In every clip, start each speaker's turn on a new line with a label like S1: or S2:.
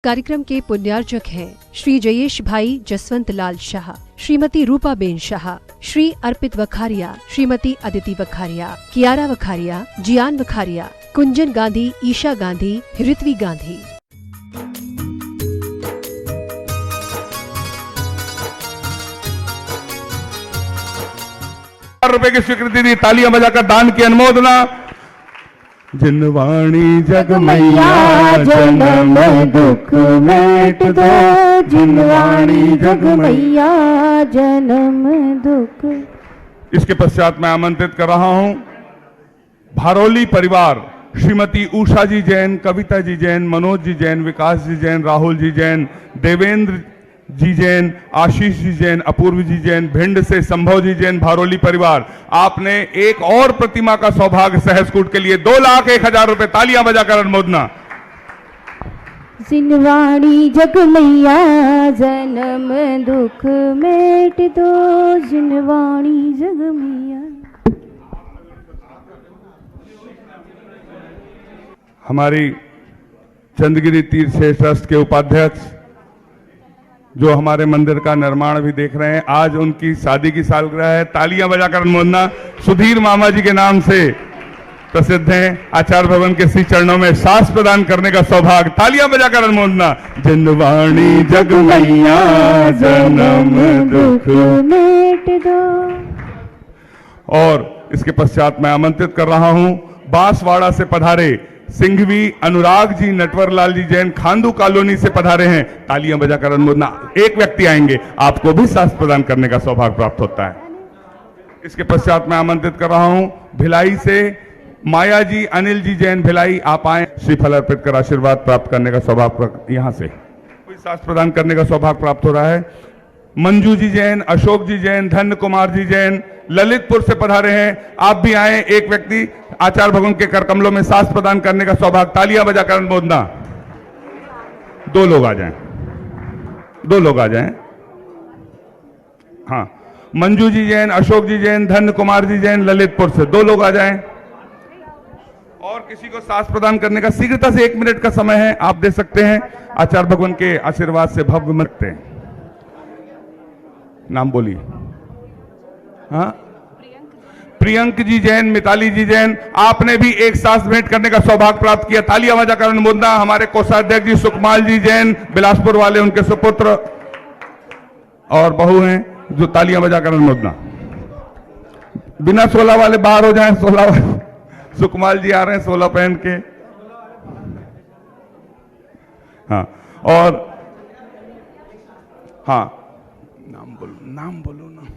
S1: कार्यक्रम के पुण्यार्चक हैं श्री जयेश भाई जसवंत लाल शाह, श्रीमती रूपाबेन शाह, श्री अर्पित वखारिया, श्रीमती अदिति वखारिया, कियारा वखारिया, जियान वखारिया, कुंजन गांधी, ईशा गांधी, ऋत्वी गांधी।
S2: ₹1 की स्वीकृति दी, तालियां बजाकर दान की अनुमोदना। जिनवाणी जग मैया जन्म दुख मेट दो, जिनवाणी जग मैया
S3: जन्म दुख।
S2: इसके पश्चात मैं आमंत्रित कर रहा हूं भारोली परिवार, श्रीमती उषा जी जैन, कविता जी जैन, मनोज जी जैन, विकास जी जैन, राहुल जी जैन, देवेंद्र जी जैन, आशीष जी जैन, अपूर्व जी जैन, भिंड से संभव जी जैन, भारोली परिवार। आपने एक और प्रतिमा का सौभाग्य सहस्कूट के लिए 2,01,000 रुपए, तालियां बजाकर अनुमोदना।
S3: जिनवाणी जग मैया जन्म दुख मेट दो, जिनवाणी जग मैया।
S2: हमारी चंद्रगिरी तीर्थ क्षेत्र ट्रस्ट के उपाध्यक्ष जो हमारे मंदिर का निर्माण भी देख रहे हैं, आज उनकी शादी की सालगिरह है, तालियां बजाकर अनुमोदना। सुधीर मामा जी के नाम से प्रसिद्ध हैं, आचार्य भवन के श्री चरणों में सास प्रदान करने का सौभाग्य, तालियां बजाकर अनुमोदना। जिनवाणी जग मैया जन्म दुख
S3: मेट दो।
S2: और इसके पश्चात मैं आमंत्रित कर रहा हूं बांसवाड़ा से पधारे सिंघवी अनुराग जी, नटवर लाल जी जैन, खांडू कॉलोनी से पधारे हैं, तालियां बजाकर अनुमोदना। एक व्यक्ति आएंगे, आपको भी सास प्रदान करने का सौभाग्य प्राप्त होता है। इसके पश्चात मैं आमंत्रित कर रहा हूं भिलाई से माया जी, अनिल जी जैन, भिलाई, आप आए, श्रीफल अर्पित कर आशीर्वाद प्राप्त करने का सौभाग्य, यहां से कोई सास प्रदान करने का सौभाग्य प्राप्त हो रहा है। मंजू जी जैन, अशोक जी जैन, धन्य कुमार जी जैन, ललितपुर से पधारे हैं, आप भी आए, एक व्यक्ति आचार्य भवन के कर कमलों में सास प्रदान करने का सौभाग्य, तालियां बजाकर अनुमोदना। 2 लोग आ जाएं, 2 लोग आ जाएं। हाँ, मंजू जी जैन, अशोक जी जैन, धन्य कुमार जी जैन, ललितपुर से 2 लोग आ जाएं। और किसी को सास प्रदान करने का शीघ्रता से 1 मिनट का समय है, आप दे सकते हैं। आचार्य भगवान के आशीर्वाद से भव्य मरते हैं। नाम बोलिए। हाँ, प्रियंक जी जैन, मिताली जी जैन, आपने भी एक सास भेंट करने का सौभाग्य प्राप्त किया, तालियां बजाकर अनुमोदना। हमारे कोषाध्यक्ष जी सुकमाल जी जैन, बिलासपुर वाले, उनके सुपुत्र और बहू हैं, जो तालियां बजाकर अनुमोदना। बिना 16 वाले बाहर हो जाएं, 16 वाले। सुकमाल जी आ रहे हैं 16 पहन के। हाँ, और हाँ, नाम बोलो ना।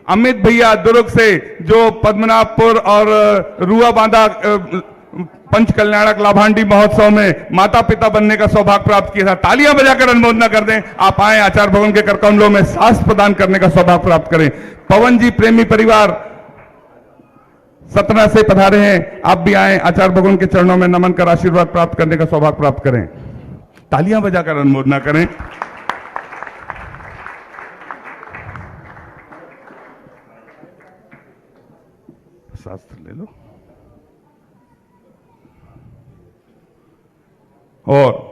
S2: अमित भैया दुर्ग से, जो पद्मनाभपुर और रुआ बांधा पंच कल्याणक लाभांडी महोत्सव में माता पिता बनने का सौभाग्य प्राप्त किया था, तालियां बजाकर अनुमोदना कर दें। आप आए, आचार्य भवन के कर कमलों में सास प्रदान करने का सौभाग्य प्राप्त करें। पवन जी प्रेमी परिवार सतना से पधारे हैं, आप भी आए, आचार्य भवन के चरणों में नमन कर आशीर्वाद प्राप्त करने का सौभाग्य प्राप्त करें, तालियां बजाकर अनुमोदना करें। शास्त्र ले लो। और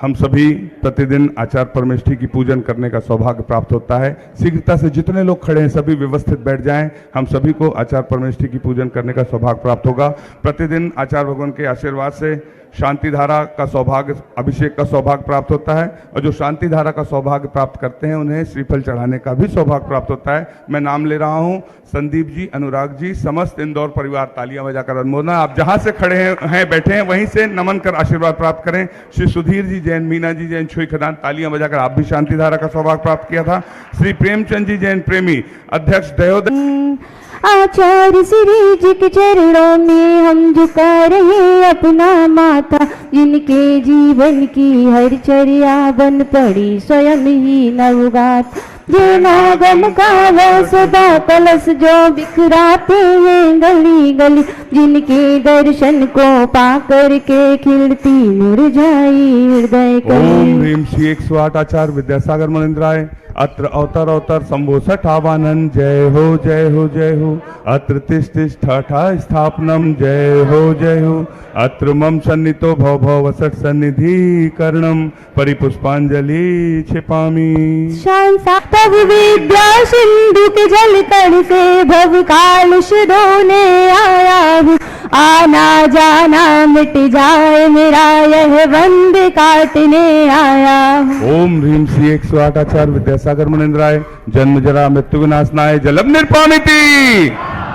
S2: हम सभी प्रतिदिन आचार्य परमेष्ठी की पूजन करने का सौभाग्य प्राप्त होता है। शीघ्रता से जितने लोग खड़े हैं सभी व्यवस्थित बैठ जाएं, हम सभी को आचार्य परमेष्ठी की पूजन करने का सौभाग्य प्राप्त होगा। प्रतिदिन आचार्य भगवान के आशीर्वाद से शांति धारा का सौभाग्य, अभिषेक का सौभाग्य प्राप्त होता है, और जो शांति धारा का सौभाग्य प्राप्त करते हैं उन्हें श्रीफल चढ़ाने का भी सौभाग्य प्राप्त होता है। मैं नाम ले रहा हूं संदीप जी, अनुराग जी, समस्त इंदौर परिवार, तालियां बजाकर अनुमोदना। आप जहां से खड़े हैं बैठे हैं वहीं से नमन कर आशीर्वाद प्राप्त करें। श्री सुधीर जी जैन, मीना जी जैन, छुई खदान, तालियां बजाकर आप भी शांति धारा का सौभाग्य प्राप्त किया था। श्री प्रेमचंद जी जैन प्रेमी, अध्यक्ष दयोदय।
S3: आचार्य श्री जी के चरणों में हम झुका रहे अपना माथा, जिनके जीवन की हर चर्या बन पड़ी स्वयं ही नवगात। नागम का वो सदा कलश जो बिखराते हैं गली गली, जिनके दर्शन को पाकर के खिलती मुरझाई हृदय कली।
S2: ओम ह्रीम श्री 108 आचार्य विद्यासागर मनिंद्राय। अत्र अवतर अवतर शंभो सठावानंद जय हो जय हो जय हो। अत्र तिष्ठ तिष्ठ ठा स्थापनम जय हो। अत्र मम सन्नितो भव भव वसट सन्निधि कर्णम परिपुष्पांजलि क्षिपामि।
S3: तब विद्या सिंधु के जल तल से भव काल धोने आया हूँ। आना जाना मिट जाए मेरा यह बंद काटने आया हूँ।
S2: ओम ह्रीम श्री 108 आचार्य विद्यासागर मुनिंद्राय जन्म जरा मृत्यु विनाशनाय जलम निर्पामिति।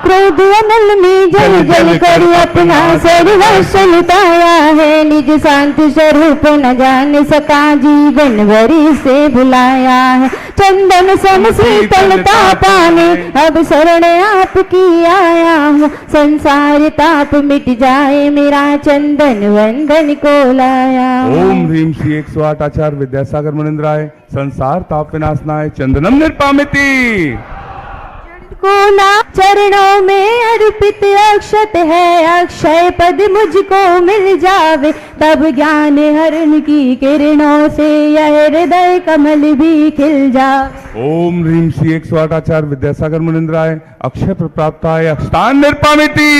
S3: क्रोध अनल में जल जल कर अपना सर्वस्व लुटाया है। निज शांत स्वरूप न जान सका जीवन भरी से भुलाया है। चंदन सम शीतलता पाने अब शरण आपकी आया हूँ। संसार ताप मिट जाए मेरा चंदन वंदन को लाया।
S2: ओम ह्रीम श्री 108 आचार्य विद्यासागर मुनिंद्राय संसार ताप विनाशनाय चंदनम निर्पामिति।
S3: कोला चरणों में अर्पित अक्षत है। अक्षय पद मुझको मिल जावे तब ज्ञान हरण की किरणों से यह हृदय कमल भी खिल जावे।
S2: ओम ह्रीम श्री 108 आचार्य विद्यासागर मुनिंद्राय अक्षय प्राप्ताय अक्षतान निर्पामिति।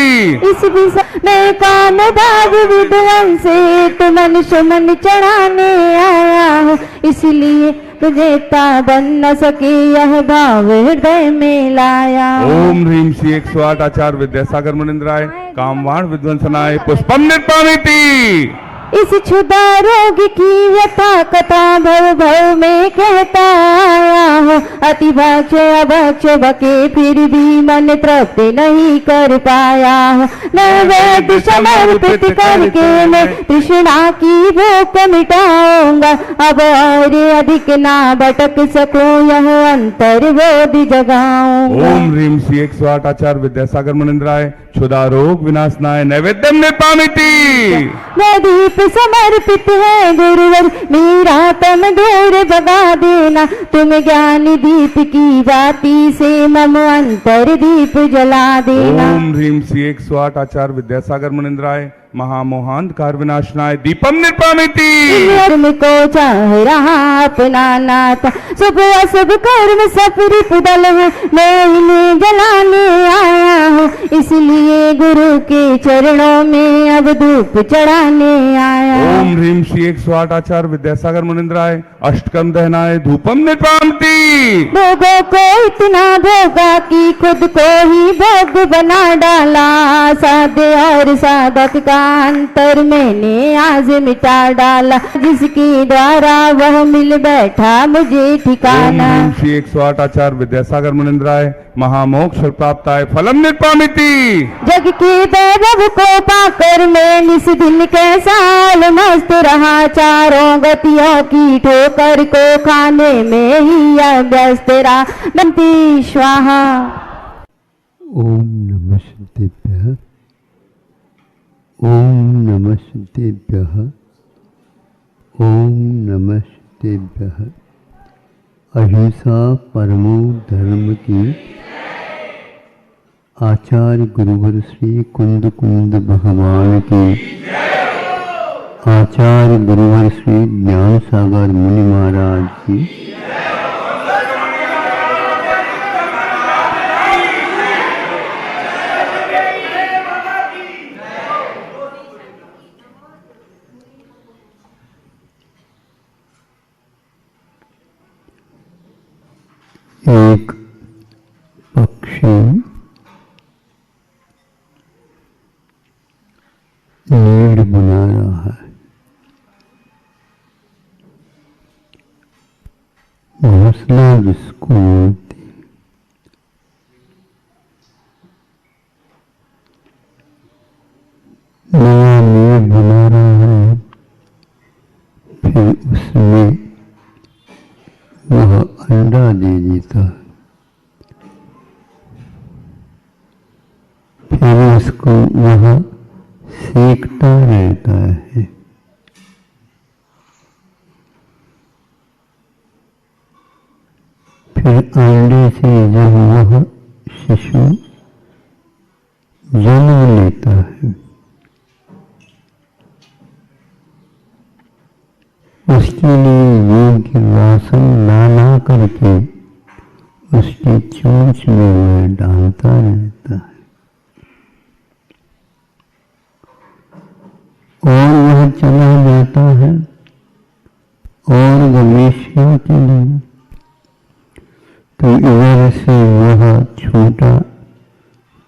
S3: इस विषय में काम भाव विद्वान से तो मन सुमन चढ़ाने आया हूँ। इसलिए तुझे बन न सके यह भाव हृदय में लाया।
S2: ओम ह्रीम श्री 108 आचार्य विद्यासागर मुनिंद्राय कामवाण विध्वंसनाय पुष्पम निर्पामिति।
S3: इस क्षुधा रोग की यथा कथा भव भव में कहता आया हूँ। अति भक्ष अभक्ष बके फिर भी मन तृप्त नहीं कर पाया हूँ। नैवेद्य समर्पित करके मैं तृष्णा की भूख मिटाऊंगा। अब और अधिक ना भटक सकूं यह अंतर बोध जगाऊंगा।
S2: ओम ह्रीम श्री 108 आचार्य विद्यासागर मुनिंद्राय क्षुधा रोग विनाशनाय नैवेद्यम निर्पामिति।
S3: दीप समर्पित है गुरुवर मेरा तम दूर भगा देना। तुम ज्ञान दीप की बाती से मम अंतर दीप जला देना।
S2: ओम ह्रीम श्री 108 आचार्य विद्यासागर मुनिंद्राय महामोहांधकार विनाशनाय दीपम निर्पामिति।
S3: तुमको चाह रहा अपना नाता शुभ अशुभ कर्म सपरित दल है मैं इन्हें जलाने आया हूँ। इसलिए गुरु के चरणों में अब धूप चढ़ाने आया।
S2: ओम ह्रीम श्री 108 आचार्य विद्यासागर मुनिंद्राय अष्टकम दहनाय धूपम निर्पामिति।
S3: भोगों को इतना भोगा कि खुद को ही भोग बना डाला। साधे और साधक का अंतर मैंने आज मिटा डाला। जिसके द्वारा वह मिल बैठा मुझे ठिकाना।
S2: ओम श्री 108 आचार्य विद्यासागर मुनिंद्राय महामोक्ष प्राप्ताय फलम निर्पामिति।
S3: जग के वैभव को पाकर मैं निस दिन कैसा मस्त रहा। चारों गतियों की ठोकर को खाने में ही व्यस्त रहा। नमः स्वाहा।
S4: ओम नमः सिद्धेभ्यः। ओम नमः सिद्धेभ्यः। ओम नमः सिद्धेभ्यः। अहिंसा परमो धर्म की आचार्य गुरुवर श्री कुंद कुंद भगवान की आचार्य गुरुवर श्री ज्ञान सागर मुनि महाराज की एक पक्षी नीड बना रहा है। घोंसला जिसको बोलते नया नीड बना रहा है। फिर उसमें वह अंडा दे देता है। फिर उसको वह सेकता रहता है। फिर अंडे से जब वह शिशु जन्म लेता है उसके लिए योग्य वासन ना करके उसकी चोंच में वह डालता रहता है और वह चला जाता है और गवेषण के लिए। तो इधर से वह छोटा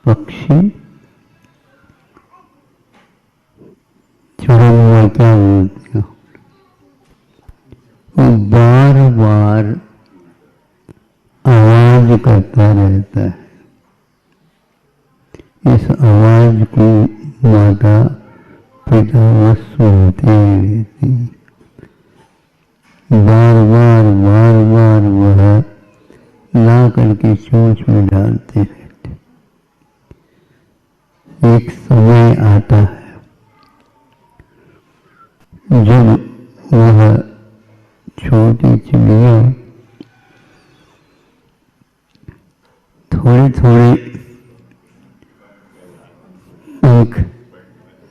S4: पक्षी चुड़ैया क्या बोलते हो, वो बार बार आवाज करता रहता है। इस आवाज को माता पिता वह सुनते रहते हैं। बार बार वह ला करके चोंच में डालते रहते। एक समय आता है जब वह छोटी चिड़िया थोड़े थोड़े पंख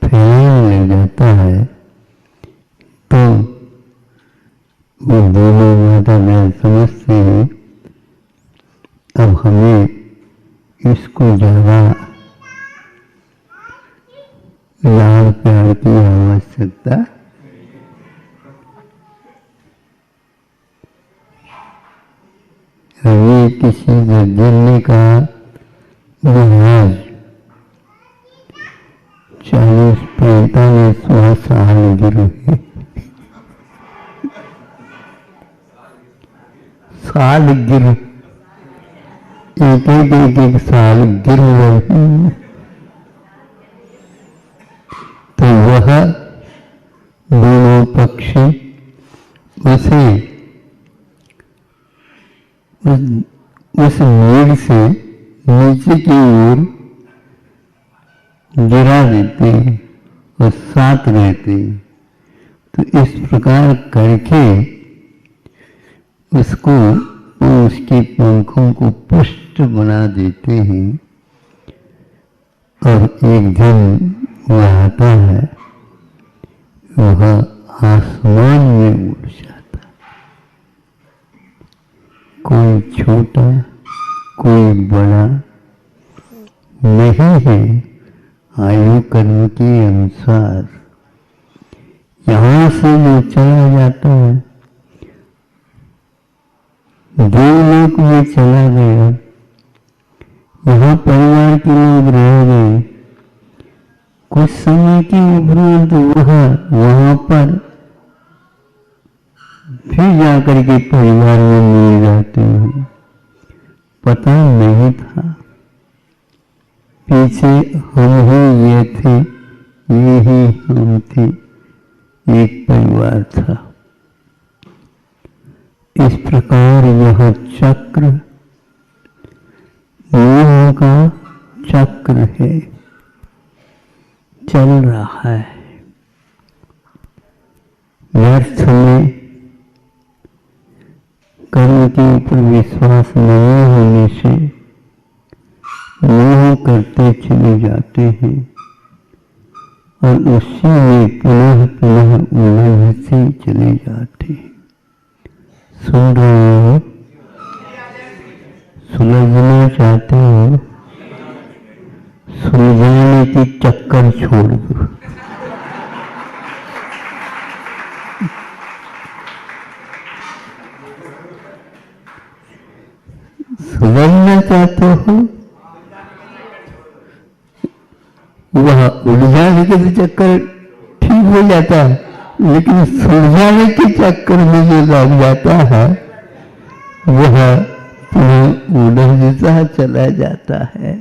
S4: फैलाने लग जाता है तो वो दोनों माता बहन समझते हैं अब हमें इसको ज़्यादा लाड़ प्यार की आवश्यकता ये किसी से गिरने का महाराज 40-45 साल गिर साल गिर एक साल गिर रहे हैं। तो वह दोनों पक्षी उसे उस मेघ से नीचे की ओर गिरा देते हैं और साथ रहते हैं। तो इस प्रकार करके उसको उसके पंखों को पुष्ट बना देते हैं। और एक दिन वह आता है, वह आसमान में उड़ जाता है। कोई छोटा कोई बड़ा नहीं है, आयु कर्म के अनुसार यहाँ से जो चला जाता है देवलोक में चला गया, यहाँ परिवार के लोग रह गए। कुछ समय के उपरांत वहाँ पर फिर जाकर के परिवार में मिल जाते हैं। पता नहीं था पीछे हम ही ये थे, ये ही हम थे, एक परिवार था। इस प्रकार यह चक्र मोह का चक्र है, चल रहा है। व्यर्थ में कर्म के ऊपर विश्वास नहीं होने से मोह करते चले जाते हैं और उसी में पुनः पुनः उलझते चले जाते हैं। सुन रहे हो? सुलझना चाहते हो? सुलझाने की चक्कर छोड़ दो। सुलझना चाहते हो? वह उलझाने के तो चक्कर ठीक हो जाता है, लेकिन सुलझाने के चक्कर में जो लग जाता है वह उलझता चला जाता है।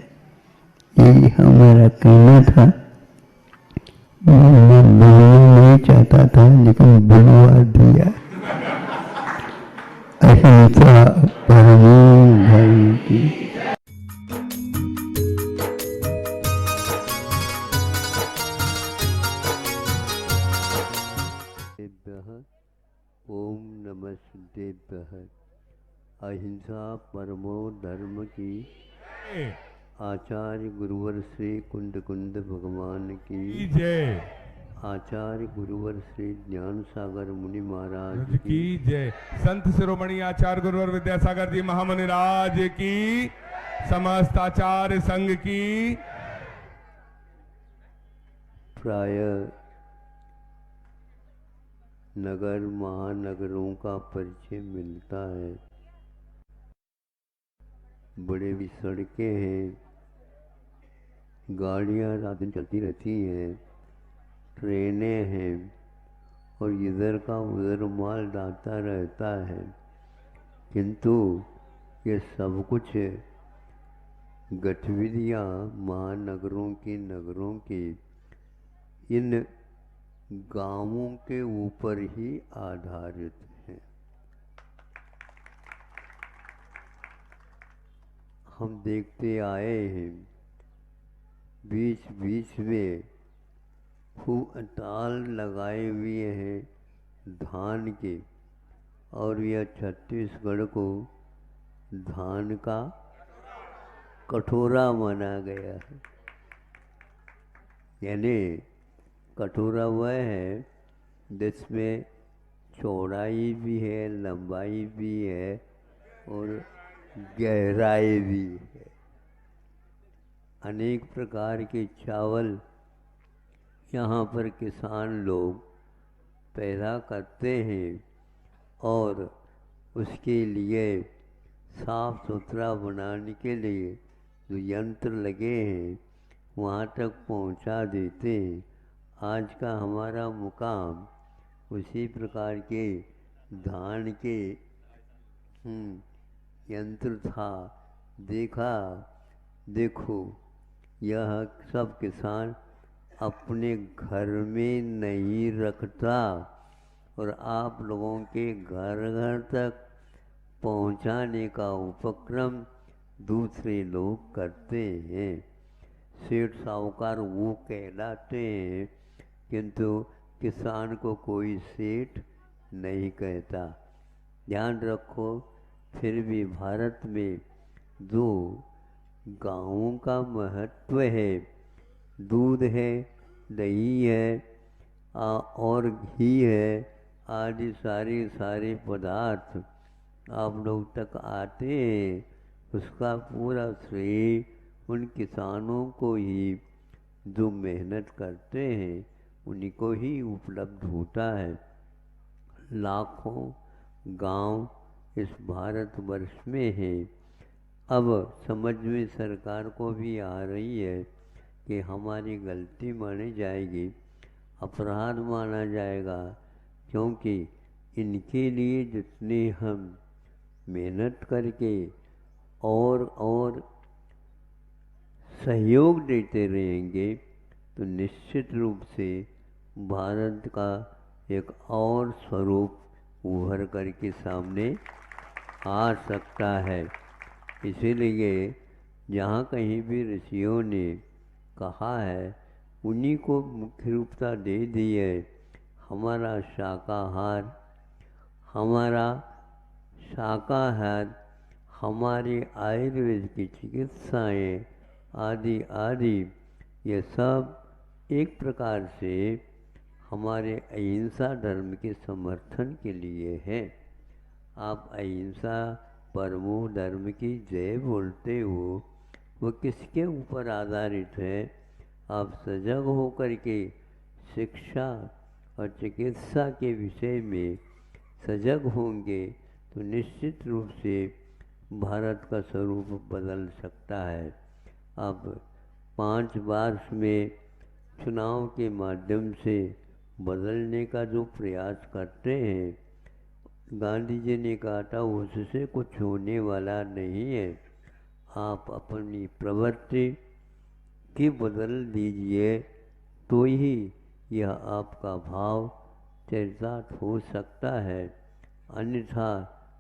S4: यही हमारा कहना था। मैं बोलना नहीं चाहता था लेकिन बुलवा दिया। अहिंसा परमो धर्म की। ओम नमः सिद्धेभ्यः। अहिंसा परमो धर्म की। आचार्य गुरुवर श्री कुंद कुंद भगवान की जय। आचार्य गुरुवर श्री ज्ञान सागर मुनि महाराज
S2: जी की जय। संत शिरोमणि आचार्य गुरुवर विद्यासागर जी महामुनि राज की, समस्त आचार्य संघ की।
S4: प्राय नगर महानगरों का परिचय मिलता है, बड़े भी सड़कें हैं, गाड़ियां रात दिन चलती रहती हैं, ट्रेनें हैं और इधर का उधर माल जाता रहता है, किंतु ये सब कुछ गतिविधियां महानगरों की, नगरों की इन गांवों के ऊपर ही आधारित हैं। हम देखते आए हैं बीच बीच में खूब ताल लगाए हुए हैं धान के, और यह छत्तीसगढ़ को धान का कटोरा माना गया है। यानी कटोरा वह है जिसमें चौड़ाई भी है, लंबाई भी है और गहराई भी है। अनेक प्रकार के चावल यहाँ पर किसान लोग पैदा करते हैं और उसके लिए साफ सुथरा बनाने के लिए जो यंत्र लगे हैं वहाँ तक पहुँचा देते हैं। आज का हमारा मुकाम उसी प्रकार के धान के यंत्र था। देखो यह सब किसान अपने घर में नहीं रखता और आप लोगों के घर घर तक पहुंचाने का उपक्रम दूसरे लोग करते हैं। सेठ साहूकार वो कहलाते हैं, किंतु किसान को कोई सेठ नहीं कहता। ध्यान रखो, फिर भी भारत में जो गाँवों का महत्व है, दूध है, दही है और घी है आदि सारे पदार्थ आप लोग तक आते हैं, उसका पूरा श्रेय उन किसानों को ही जो मेहनत करते हैं उन्हीं को ही उपलब्ध होता है। लाखों गांव इस भारतवर्ष में हैं। अब समझ में सरकार को भी आ रही है कि हमारी गलती मानी जाएगी, अपराध माना जाएगा, क्योंकि इनके लिए जितने हम मेहनत करके और सहयोग देते रहेंगे तो निश्चित रूप से भारत का एक और स्वरूप उभर कर के सामने आ सकता है। इसीलिए जहाँ कहीं भी ऋषियों ने कहा है उन्हीं को मुख्य रूपता दे दी है। हमारा शाकाहार, हमारी आयुर्वेद की चिकित्साएं आदि ये सब एक प्रकार से हमारे अहिंसा धर्म के समर्थन के लिए है। आप अहिंसा परमो धर्म की जय बोलते हो, वो किसके ऊपर आधारित है? आप सजग होकर के शिक्षा और चिकित्सा के विषय में सजग होंगे तो निश्चित रूप से भारत का स्वरूप बदल सकता है। अब 5 वर्ष में चुनाव के माध्यम से बदलने का जो प्रयास करते हैं, गांधी जी ने कहा था उससे कुछ होने वाला नहीं है। आप अपनी प्रवृत्ति की बदल दीजिए तो ही यह आपका भाव चरितार्थ हो सकता है, अन्यथा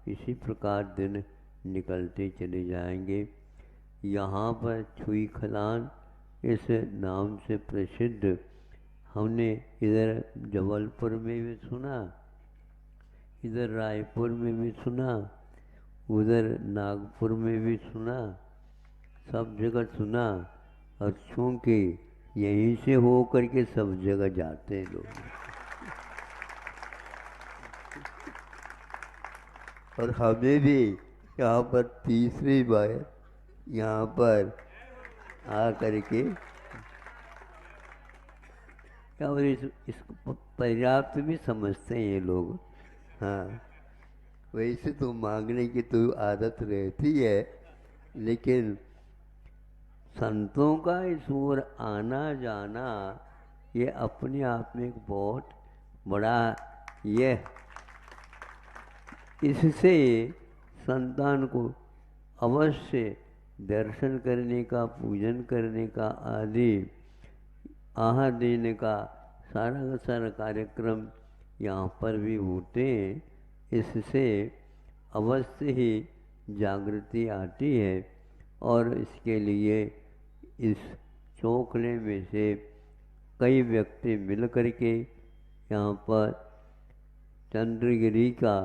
S4: इसी प्रकार दिन निकलते चले जाएंगे। यहाँ पर छुई खदान इस नाम से प्रसिद्ध हमने इधर जबलपुर में भी सुना, इधर रायपुर में भी सुना, उधर नागपुर में भी सुना, सब जगह सुना। और चूँकि यहीं से हो करके सब जगह जाते हैं लोग। और हमें भी यहाँ पर तीसरी बार यहाँ पर आ करके और इसको पर्याप्त भी समझते हैं ये लोग। हाँ, वैसे तो मांगने की तो आदत रहती है, लेकिन संतों का इस ओर आना जाना ये अपने आप में एक बहुत बड़ा ये, इससे संतान को अवश्य दर्शन करने का, पूजन करने का आदि आहार देने का सारा कार्यक्रम यहाँ पर भी होते हैं। इससे अवश्य ही जागृति आती है और इसके लिए इस चौखले में से कई व्यक्ति मिल करके यहाँ पर चंद्रगिरी का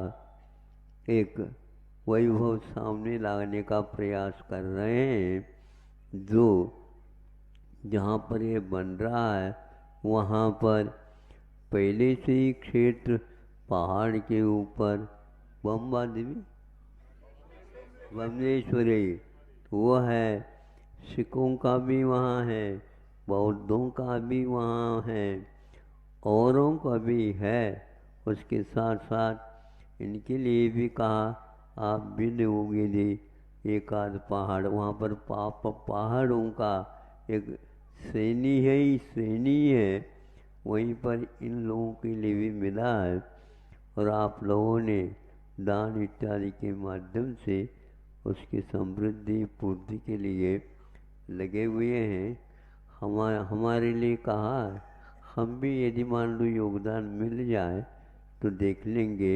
S4: एक वैभव सामने लाने का प्रयास कर रहे हैं। जो जहाँ पर ये बन रहा है वहाँ पर पहले से ही क्षेत्र पहाड़ के ऊपर बम्बा देवी बमलेश्वरी वो है, सिखों का भी वहाँ है, बौद्धों का भी वहाँ है, औरों का भी है। उसके साथ साथ इनके लिए भी कहा आप भी दोगे दे एक आध पहाड़, वहाँ पर पहाड़ों का एक श्रेणी है ही श्रेणी है, वहीं पर इन लोगों के लिए भी मिला है। और आप लोगों ने दान इत्यादि के माध्यम से उसकी समृद्धि पूर्ति के लिए लगे हुए हैं। हमारे लिए कहा हम भी यदि मान लो योगदान मिल जाए तो देख लेंगे।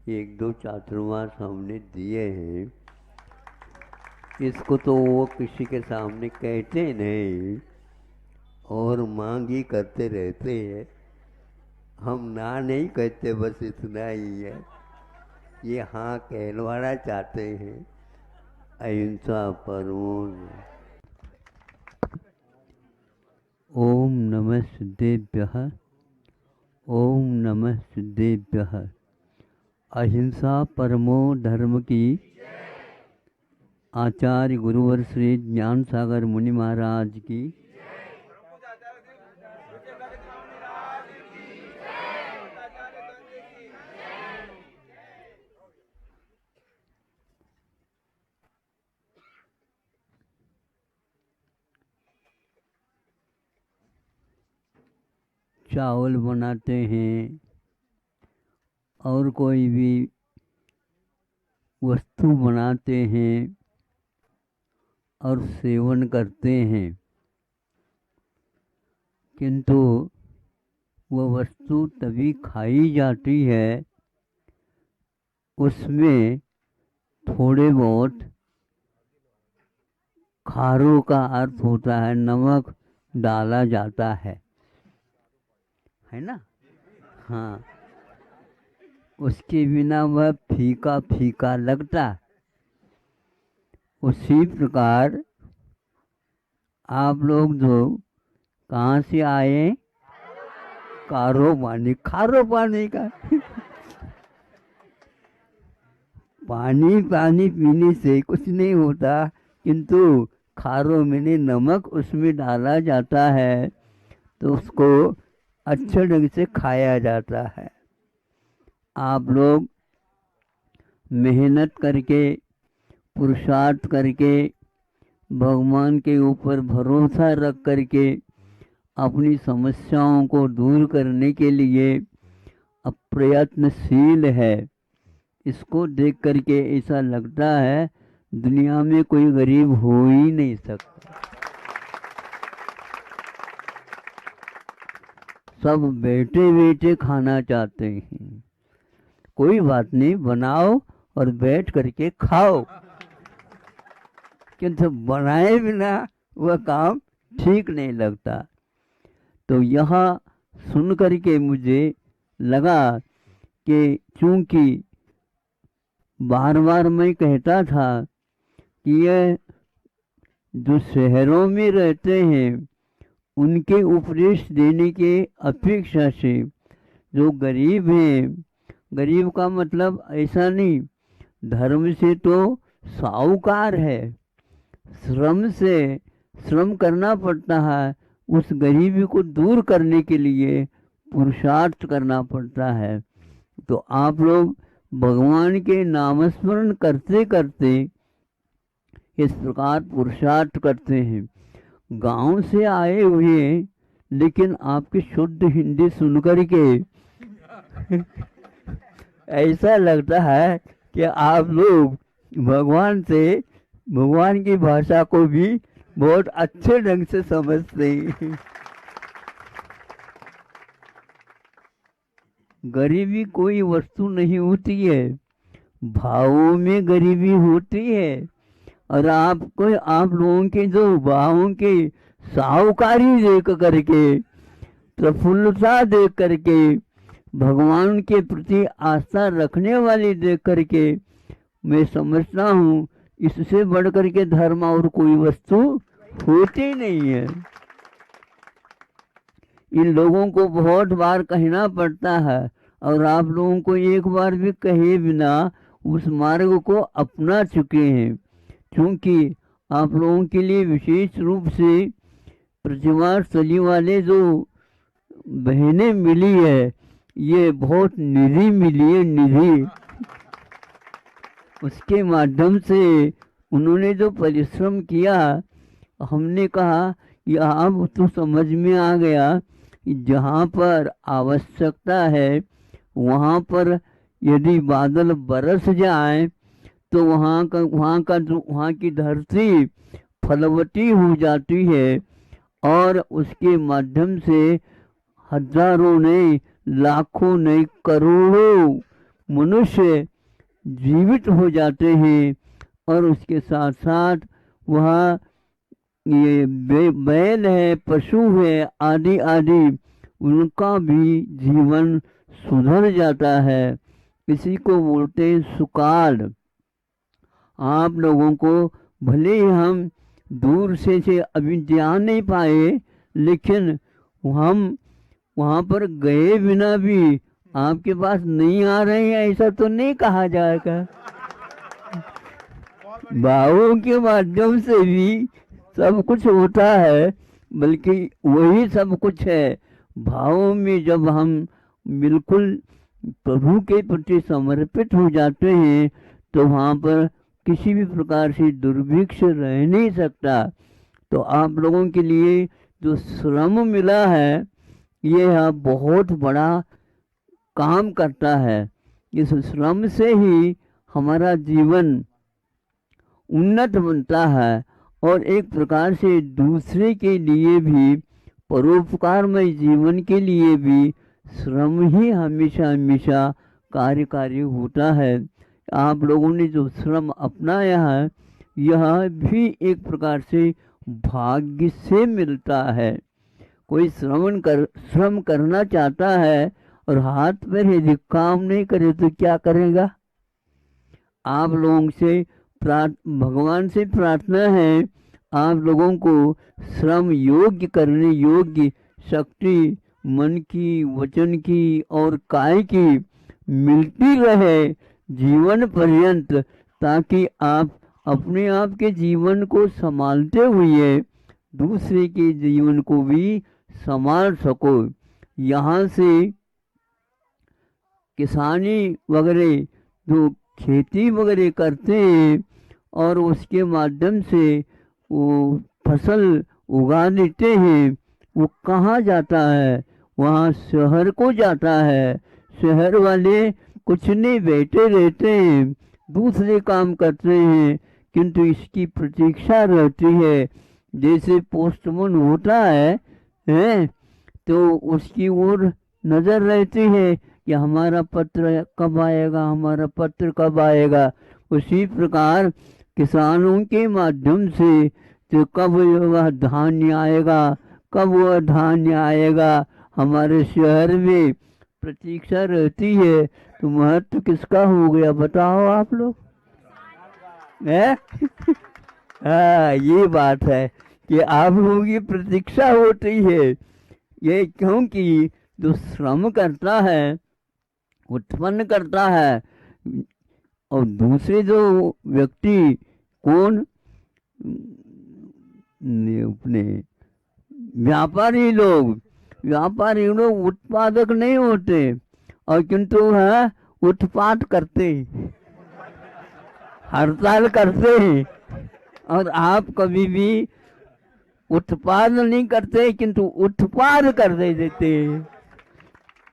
S4: एक दो चातुर्मास हमने दिए हैं, इसको तो वो किसी के सामने कहते नहीं और मांग ही करते रहते हैं। हम ना नहीं कहते, बस इतना ही है। ये हाँ कहलवाना चाहते हैं। अहिंसा परमो। ओम नमः सिद्धेभ्यः, ओम नमः सिद्धेभ्यः। अहिंसा परमो धर्म की आचार्य गुरुवर श्री ज्ञान सागर मुनि महाराज की। चावल बनाते हैं और कोई भी वस्तु बनाते हैं और सेवन करते हैं, किंतु वह वस्तु तभी खाई जाती है उसमें थोड़े बहुत खारों का अर्थ होता है, नमक डाला जाता है ना। हाँ, उसके बिना वह फीका फीका लगता। उसी प्रकार आप लोग जो कहाँ से आए, खारो पानी का पानी पीने से कुछ नहीं होता, किंतु खारो में नमक उसमें डाला जाता है तो उसको अच्छे ढंग से खाया जाता है। आप लोग मेहनत करके, पुरुषार्थ करके, भगवान के ऊपर भरोसा रख करके अपनी समस्याओं को दूर करने के लिए अप्रयत्नशील है। इसको देख करके ऐसा लगता है दुनिया में कोई गरीब हो ही नहीं सकता। सब बैठे बैठे खाना चाहते हैं। कोई बात नहीं, बनाओ और बैठ करके खाओ, किंतु बनाए बिना वह काम ठीक नहीं लगता। तो यहाँ सुन करके मुझे लगा कि चूंकि बार बार मैं कहता था कि यह जो शहरों में रहते हैं उनके उपदेश देने के अपेक्षा से जो गरीब हैं, गरीब का मतलब ऐसा नहीं, धर्म से तो साहूकार है, श्रम से श्रम करना पड़ता है, उस गरीबी को दूर करने के लिए पुरुषार्थ करना पड़ता है। तो आप लोग भगवान के नामस्मरण करते करते इस प्रकार पुरुषार्थ करते हैं। गांव से आए हुए लेकिन आपकी शुद्ध हिंदी सुनकर के ऐसा लगता है कि आप लोग भगवान से, भगवान की भाषा को भी बहुत अच्छे ढंग से समझते हैं। गरीबी कोई वस्तु नहीं होती है, भावों में गरीबी होती है। और आप लोगों के जो भावों की साहूकारी देख करके, प्रफुल्लता देख करके, भगवान के प्रति आस्था रखने वाली देख करके मैं समझता हूँ इससे बढ़कर के धर्म और कोई वस्तु होती नहीं है। इन लोगों को बहुत बार कहना पड़ता है और आप लोगों को एक बार भी कहे बिना उस मार्ग को अपना चुके हैं, क्योंकि आप लोगों के लिए विशेष रूप से प्रतिमा स्थली वाले जो बहनें मिली है, ये बहुत निधि मिली है, निधि। उसके माध्यम से उन्होंने जो परिश्रम किया, हमने कहा कि अब तो समझ में आ गया कि जहाँ पर आवश्यकता है वहाँ पर यदि बादल बरस जाए तो वहाँ की धरती फलवती हो जाती है और उसके माध्यम से हजारों नहीं, लाखों नहीं, करोड़ों मनुष्य जीवित हो जाते हैं। और उसके साथ साथ वह ये बैल है, पशु है, आदि आदि, उनका भी जीवन सुधर जाता है। इसी को बोलते हैं सुकाल। आप लोगों को भले ही हम दूर से अभी जान नहीं पाए, लेकिन हम वहाँ पर गए बिना भी आपके पास नहीं आ रहे हैं ऐसा तो नहीं कहा जाएगा। भावों के माध्यम से भी सब कुछ होता है, बल्कि वही सब कुछ है। भावों में जब हम बिल्कुल प्रभु के प्रति समर्पित हो जाते हैं तो वहाँ पर किसी भी प्रकार से दुर्भिक्ष रह नहीं सकता। तो आप लोगों के लिए जो श्रम मिला है ये बहुत बड़ा काम करता है। इस श्रम से ही हमारा जीवन उन्नत बनता है और एक प्रकार से दूसरे के लिए भी, परोपकारमय जीवन के लिए भी श्रम ही हमेशा हमेशा कार्यकारी होता है। आप लोगों ने जो श्रम अपनाया है यह भी एक प्रकार से भाग्य से मिलता है। कोई श्रम करना चाहता है और हाथ पैर यदि काम नहीं करे तो क्या करेगा? आप लोगों से भगवान से प्रार्थना है आप लोगों को श्रम योग्य करने योग्य शक्ति मन की, वचन की और काय की मिलती रहे जीवन पर्यंत, ताकि आप अपने आप के जीवन को संभालते हुए दूसरे के जीवन को भी संभाल सको। यहाँ से किसानी वगैरह जो खेती वगैरह करते हैं और उसके माध्यम से वो फसल उगा देते हैं, वो कहाँ जाता है? वहाँ शहर को जाता है। शहर वाले कुछ नहीं बैठे रहते हैं, दूसरे काम करते हैं, किंतु इसकी प्रतीक्षा रहती है। जैसे पोस्टमैन होता है तो उसकी ओर नज़र रहती है कि हमारा पत्र कब आएगा, हमारा पत्र कब आएगा। उसी प्रकार किसानों के माध्यम से तो कब वह धान्य आएगा, कब वह धान्य आएगा, हमारे शहर में प्रतीक्षा रहती है। तो महत्व किसका हो गया बताओ आप लोग? हाँ ये बात है कि आप लोगों की प्रतीक्षा होती है। ये क्योंकि जो श्रम करता है, उत्पन्न करता है, और दूसरे जो व्यक्ति कौन, अपने व्यापारी लोग उत्पादक नहीं होते, और किंतु है उत्पाद करते, हड़ताल करते हैं। और आप कभी भी उत्पाद नहीं करते किंतु उत्पाद कर देते।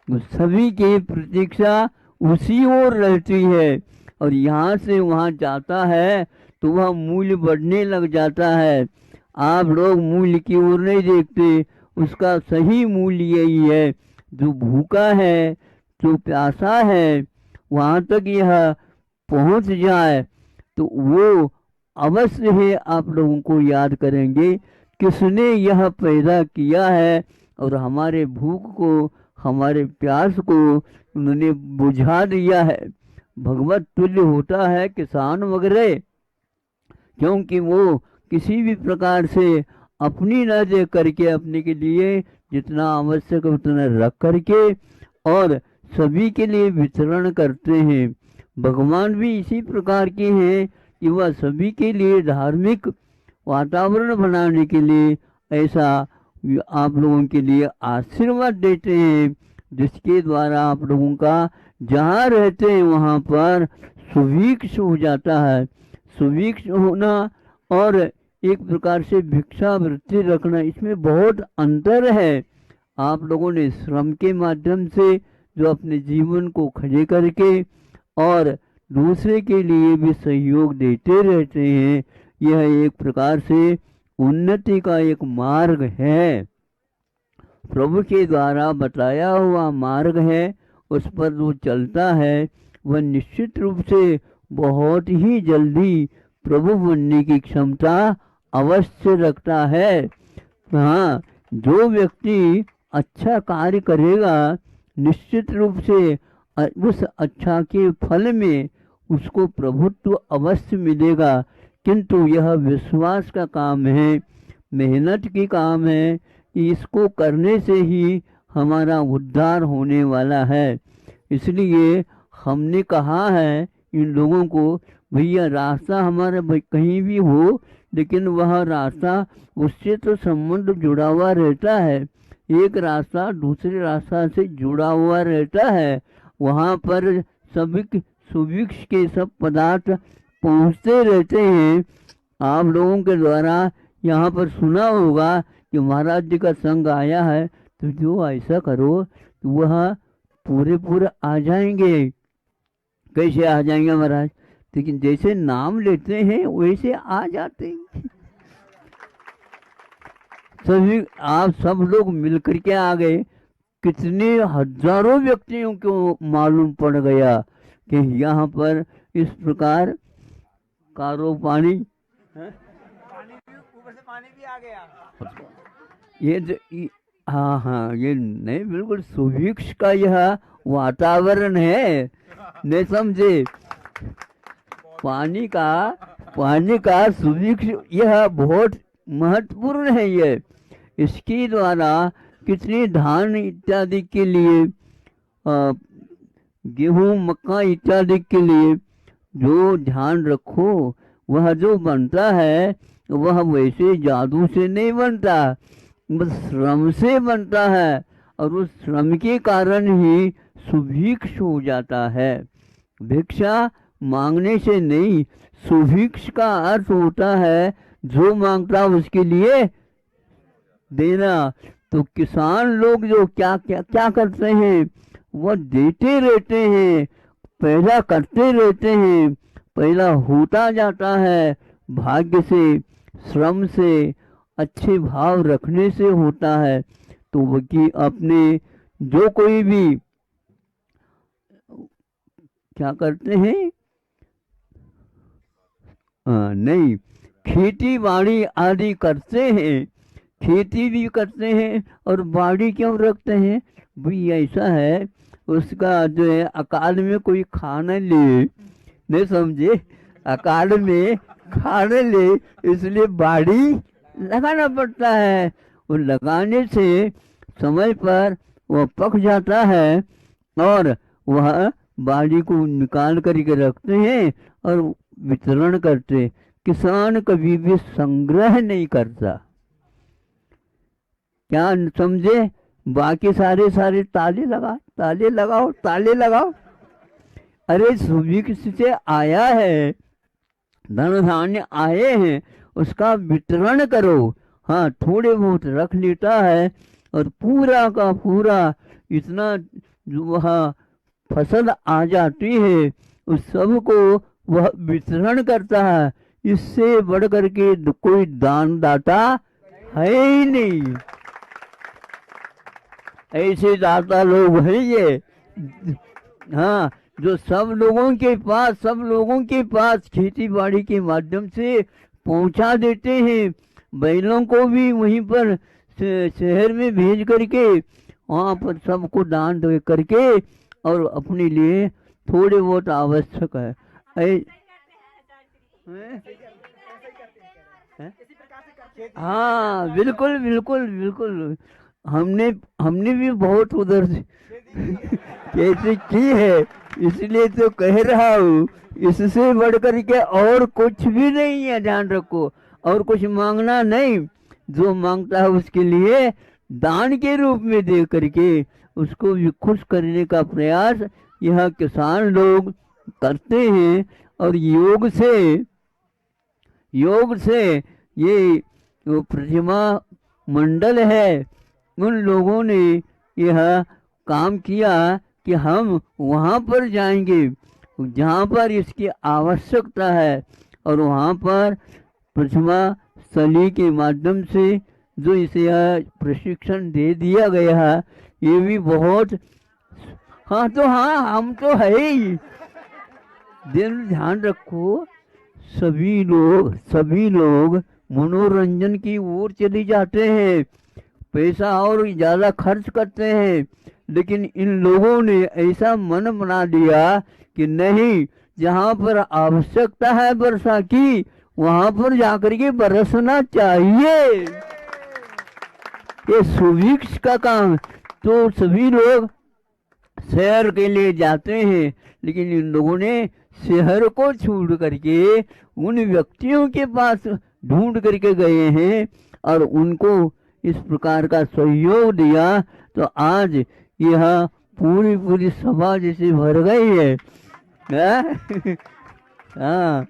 S4: सभी की प्रतीक्षा उसी ओर रहती है, और यहाँ से वहाँ जाता है तो वह मूल्य बढ़ने लग जाता है। आप लोग मूल्य की ओर नहीं देखते, उसका सही मूल्य यही है। जो भूखा है, जो प्यासा है, वहाँ तक यह पहुँच जाए तो वो अवश्य है आप लोगों को याद करेंगे किसने यह पैदा किया है, और हमारे भूख को, हमारे प्यास को उन्होंने बुझा दिया है। भगवत तुल्य होता है किसान वगैरह, क्योंकि वो किसी भी प्रकार से अपनी न दे करके अपने के लिए जितना आवश्यक उतना रख करके और सभी के लिए वितरण करते हैं। भगवान भी इसी प्रकार के हैं कि वह सभी के लिए धार्मिक वातावरण बनाने के लिए ऐसा आप लोगों के लिए आशीर्वाद देते हैं, जिसके द्वारा आप लोगों का जहाँ रहते हैं वहाँ पर सुभिक्ष हो जाता है। सुभिक्ष होना और एक प्रकार से भिक्षावृत्ति रखना, इसमें बहुत अंतर है। आप लोगों ने श्रम के माध्यम से जो अपने जीवन को खड़े करके और दूसरे के लिए भी सहयोग देते रहते हैं, यह एक प्रकार से उन्नति का एक मार्ग है। प्रभु के द्वारा बताया हुआ मार्ग है, उस पर जो चलता है वह निश्चित रूप से बहुत ही जल्दी प्रभु बनने की क्षमता अवश्य रखता है। हाँ, जो व्यक्ति अच्छा कार्य करेगा निश्चित रूप से उस अच्छा के फल में उसको प्रभुत्व अवश्य मिलेगा, किंतु यह विश्वास का काम है, मेहनत की काम है कि इसको करने से ही हमारा उद्धार होने वाला है। इसलिए हमने कहा है इन लोगों को, भैया रास्ता हमारा कहीं भी हो, लेकिन वह रास्ता उससे तो संबंध जुड़ा हुआ रहता है। एक रास्ता दूसरे रास्ता से जुड़ा हुआ रहता है, वहाँ पर सभी सुभिक्ष के सब पदार्थ पहुँचते रहते हैं। आप लोगों के द्वारा यहाँ पर सुना होगा कि महाराज जी का संग आया है, तो जो ऐसा करो तो वह पूरे आ जाएंगे। कैसे आ जाएंगे महाराज? लेकिन जैसे नाम लेते हैं वैसे आ जाते हैं। सभी आप सब लोग मिलकर के आ गए। कितने हजारों व्यक्तियों को मालूम पड़ गया कि यहाँ पर इस प्रकार कारो पानी ऊपर से पानी भी आ गया। ये हाँ, ये नहीं, बिल्कुल सुभिक्ष का यह वातावरण है, नहीं समझे? पानी का सुभिक्ष यह बहुत महत्वपूर्ण है। ये इसके द्वारा कितने धान इत्यादि के लिए, गेहूं मक्का इत्यादि के लिए जो ध्यान रखो, वह जो बनता है वह वैसे जादू से नहीं बनता, बस श्रम से बनता है, और उस श्रम के कारण ही सुभिक्ष हो जाता है। भिक्षा मांगने से नहीं, सुभिक्ष का अर्थ होता है जो मांगता उसके लिए देना। तो किसान लोग जो क्या करते हैं, वह देते रहते हैं, पैदा करते रहते हैं, पैदा होता जाता है। भाग्य से, श्रम से, अच्छे भाव रखने से होता है। तो वो कि अपने जो कोई भी क्या करते हैं, नहीं, खेती बाड़ी आदि करते हैं, खेती भी करते हैं और बाड़ी क्यों रखते हैं भाई? ऐसा है उसका जो है अकाल में कोई खाना ले, नहीं समझे, अकाल में खाने ले, इसलिए बाड़ी लगाना पड़ता है। और लगाने से समय पर वह पक जाता है और वह बाड़ी को निकाल करके रखते हैं और वितरण करते। किसान कभी भी संग्रह नहीं करता। क्या समझे? बाकी सारे ताले लगाओ। अरे सुभिक्ष से आया है, धन धान्य आए हैं, उसका वितरण करो। हाँ, थोड़े बहुत रख लेता है और पूरा का पूरा इतना वह फसल आ जाती है, उस सब को वह वितरण करता है। इससे बढ़ करके कोई दान दाता है ही नहीं। ऐसे दाता लोग हैं ये। हाँ, जो सब लोगों के पास खेती बाड़ी के माध्यम से पहुंचा देते हैं। बैलों को भी वहीं पर शहर में भेज करके वहाँ पर सबको दान दे करके और अपने लिए थोड़े बहुत आवश्यक है। हाँ, बिल्कुल। हमने भी बहुत उधर से कैसे की है, इसलिए तो कह रहा हूँ। इससे बढ़ करके और कुछ भी नहीं है, ध्यान रखो। और कुछ मांगना नहीं, जो मांगता है उसके लिए दान के रूप में दे करके उसको भी खुश करने का प्रयास यह किसान लोग करते हैं। और योग से ये जो प्रतिमा मंडल है, उन लोगों ने यह काम किया कि हम वहाँ पर जाएंगे जहाँ पर इसकी आवश्यकता है, और वहाँ पर प्रतिमा स्थली के माध्यम से जो इसे यह प्रशिक्षण दे दिया गया है, ये भी बहुत। हाँ, तो हाँ, हम तो है ही। ध्यान रखो, सभी लोग मनोरंजन की ओर चले जाते हैं, पैसा और ज़्यादा खर्च करते हैं। लेकिन इन लोगों ने ऐसा मन बना दिया कि नहीं, जहाँ पर आवश्यकता है वर्षा की, वहाँ पर जाकर के बरसना चाहिए। ये सुभिक्ष का काम। तो सभी लोग शहर के लिए जाते हैं, लेकिन इन लोगों ने शहर को छोड़ करके उन व्यक्तियों के पास ढूंढ करके गए हैं और उनको इस प्रकार का सहयोग दिया। तो आज यह पूरी सभा जैसे भर गई है। हाँ,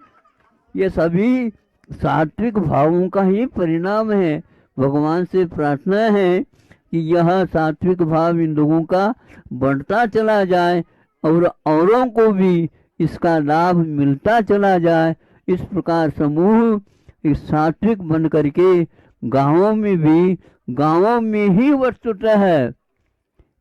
S4: ये सभी सात्विक भावों का ही परिणाम है। भगवान से प्रार्थना है कि यह सात्विक भाव इन लोगों का बढ़ता चला जाए और औरों को भी इसका लाभ मिलता चला जाए। इस प्रकार समूह इस सात्विक बन करके गांवों में ही वस्तुतः है।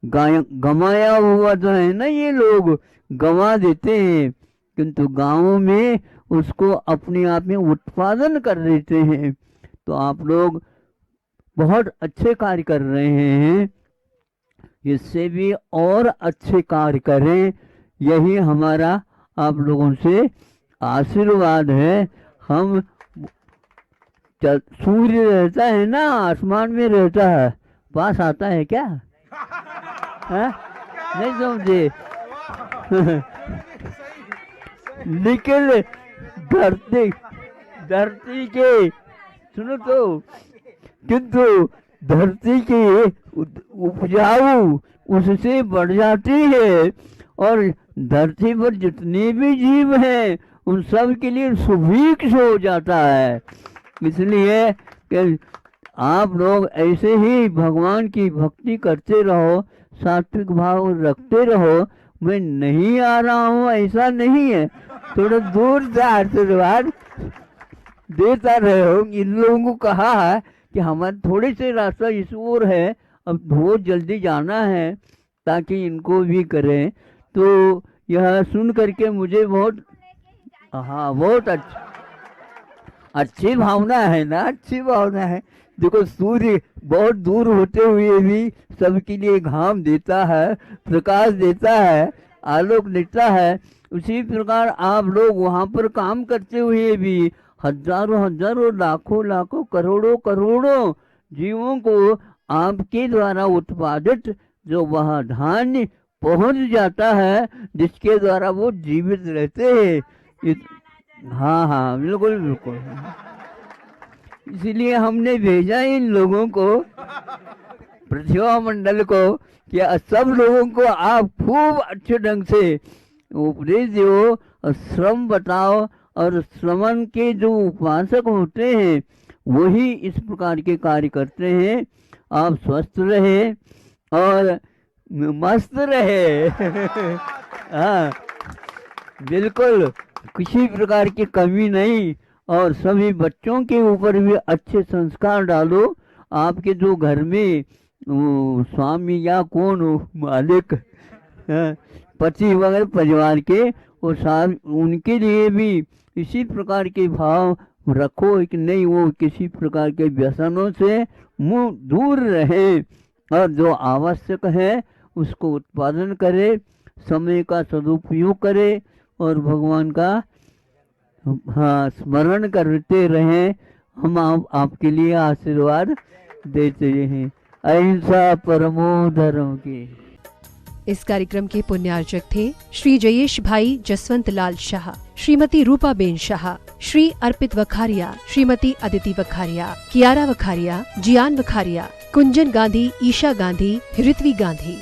S4: गमाया हुआ तो है ना, ये लोग गंवा देते हैं, किंतु गांवों में उसको अपने आप में उत्पादन कर देते हैं। तो आप लोग बहुत अच्छे कार्य कर रहे हैं, इससे भी और अच्छे कार्य करें, यही हमारा आप लोगों से आशीर्वाद है। हम सूर्य रहता है ना, आसमान में रहता है, पास आता है क्या? है? नहीं समझे? लेकिन धरती के सुनो तो, किंतु धरती के उपजाऊ उससे बढ़ जाती है, और धरती पर जितने भी जीव हैं उन सब के लिए सुभिक्ष हो जाता है। इसलिए कि आप लोग ऐसे ही भगवान की भक्ति करते रहो, सात्विक भाव रखते रहो। मैं नहीं आ रहा हूँ ऐसा नहीं है, थोड़ा दूर से आशीर्वाद देता रहे हो। इन लोगों को कहा है कि हमारे थोड़े से रास्ता इस ओर है, अब बहुत जल्दी जाना है ताकि इनको भी करें। तो यह सुन करके मुझे बहुत अच्छी भावना है ना, अच्छी भावना है। देखो, सूर्य बहुत दूर होते हुए भी सबके लिए घाम देता है, प्रकाश देता है, आलोक देता है। उसी प्रकार आप लोग वहाँ पर काम करते हुए भी हजारों हजारों लाखों लाखों करोड़ों करोड़ों जीवों को आपके द्वारा उत्पादित जो वह धान्य पहुंच जाता है, जिसके द्वारा वो जीवित रहते हैं। हाँ हाँ, बिल्कुल बिल्कुल। इसलिए हमने भेजा इन लोगों को, पृथ्वी मंडल को, कि सब लोगों को आप खूब अच्छे ढंग से उपदेश दो और श्रम बताओ, और श्रवण के जो उपासक होते हैं वही इस प्रकार के कार्य करते हैं। आप स्वस्थ रहे और मस्त रहे। हाँ बिल्कुल, किसी प्रकार की कमी नहीं। और सभी बच्चों के ऊपर भी अच्छे संस्कार डालो। आपके जो घर में स्वामी या कौन हो, मालिक, पति वगैरह परिवार के, और साथ उनके लिए भी इसी प्रकार के भाव रखो कि नहीं वो किसी प्रकार के व्यसनों से मुँह दूर रहे, और जो आवश्यक है उसको उत्पादन करे, समय का सदुपयोग करे, और भगवान का हाँ स्मरण करते रहें। हम आपके लिए आशीर्वाद देते हैं। अहिंसा परमो धर्म की।
S1: इस कार्यक्रम के पुण्यार्चक थे श्री जयेश भाई जसवंत लाल शाह, श्रीमती रूपाबेन शाह, श्री अर्पित वखारिया, श्रीमती अदिति वखारिया, कियारा वखारिया, जियान वखारिया, कुंजन गांधी, ईशा गांधी, ऋत्वी गांधी।